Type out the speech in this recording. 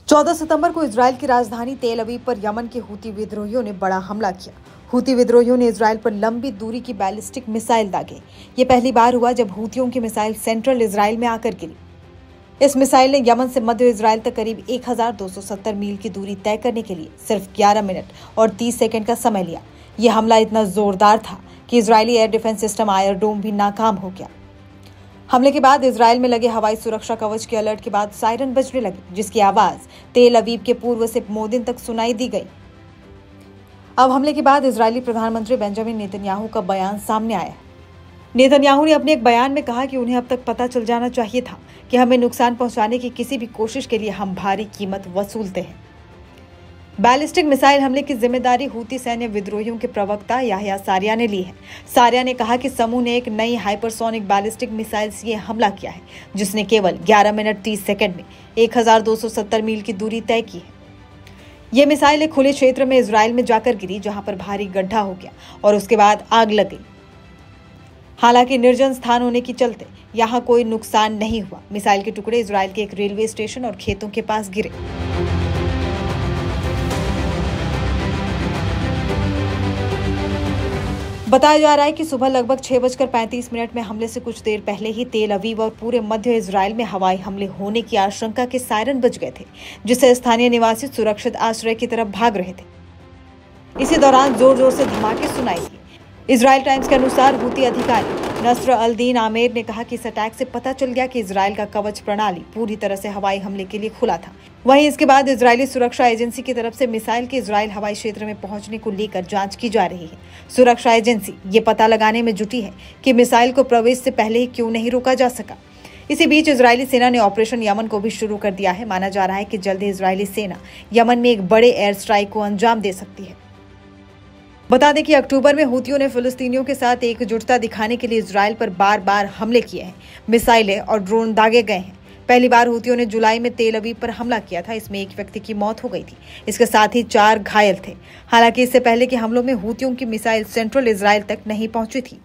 14 सितंबर को इजराइल की राजधानी तेल अवीव पर यमन के हूती विद्रोहियों ने बड़ा हमला किया। हूती विद्रोहियों ने इजराइल पर लंबी दूरी की बैलिस्टिक मिसाइल दागे। ये पहली बार हुआ जब हूतियों की मिसाइल सेंट्रल इजराइल में आकर गिरी। इस मिसाइल ने यमन से मध्य इजराइल तक करीब 1270 मील की दूरी तय करने के लिए सिर्फ 11 मिनट और 30 सेकंड का समय लिया। यह हमला इतना जोरदार था कि Israeli air defence system iron dome भी नाकाम हो गया। हमले के बाद इजराइल में लगे हवाई सुरक्षा कवच के अलर्ट के बाद सायरन बजने लगी, जिसकी आवाज तेल अवीव के पूर्व से मोदिन तक सुनाई दी गई। अब हमले के बाद इजरायली प्रधानमंत्री बेंजामिन नेतन्याहू का बयान सामने आया है। नेतन्याहू ने अपने एक बयान में कहा कि उन्हें अब तक पता चल जाना चाहिए था कि हमें नुकसान पहुंचाने की किसी भी कोशिश के लिए हम भारी कीमत वसूलते हैं। बैलिस्टिक मिसाइल हमले की जिम्मेदारी हूती सैन्य विद्रोहियों के प्रवक्ता याह्या सारिया ने ली है। सारिया ने कहा कि समूह ने एक नई हाइपरसोनिक बैलिस्टिक मिसाइल से हमला किया है, जिसने केवल 11 मिनट 30 सेकंड में 1270 मील की दूरी तय की है। यह मिसाइल एक खुले क्षेत्र में इजराइल में जाकर गिरी, जहां पर भारी गड्ढा हो गया और उसके बाद आग लग गई। हालांकि निर्जन स्थान होने के चलते यहां कोई नुकसान नहीं हुआ। मिसाइल के टुकड़े इजराइल के एक रेलवे स्टेशन और खेतों के पास गिरे। बताया जा रहा है कि सुबह लगभग 6:35 में हमले से कुछ देर पहले ही तेल अवीव और पूरे मध्य इजराइल में हवाई हमले होने की आशंका के सायरन बज गए थे, जिससे स्थानीय निवासी सुरक्षित आश्रय की तरफ भाग रहे थे। इसी दौरान जोर जोर से धमाके सुनाई दिए। इजराइल टाइम्स के अनुसार हूती अधिकारी नस्र अल दीन आमेर ने कहा कि इस अटैक से पता चल गया कि इजराइल का कवच प्रणाली पूरी तरह से हवाई हमले के लिए खुला था। वहीं इसके बाद इजरायली सुरक्षा एजेंसी की तरफ से मिसाइल के इजराइल हवाई क्षेत्र में पहुंचने को लेकर जांच की जा रही है। सुरक्षा एजेंसी ये पता लगाने में जुटी है कि मिसाइल को प्रवेश से पहले ही क्यों नहीं रोका जा सका। इसी बीच इजरायली सेना ने ऑपरेशन यमन को भी शुरू कर दिया है। माना जा रहा है कि जल्द ही इजरायली सेना यमन में एक बड़े एयर स्ट्राइक को अंजाम दे सकती है। बता दें कि अक्टूबर में हूतियों ने फिलिस्तीनियों के साथ एकजुटता दिखाने के लिए इजराइल पर बार बार हमले किए हैं। मिसाइलें और ड्रोन दागे गए हैं। पहली बार हूतियों ने जुलाई में तेल अवीव पर हमला किया था। इसमें एक व्यक्ति की मौत हो गई थी। इसके साथ ही 4 घायल थे। हालांकि इससे पहले के हमलों में हूतियों की मिसाइल सेंट्रल इजराइल तक नहीं पहुंची थी।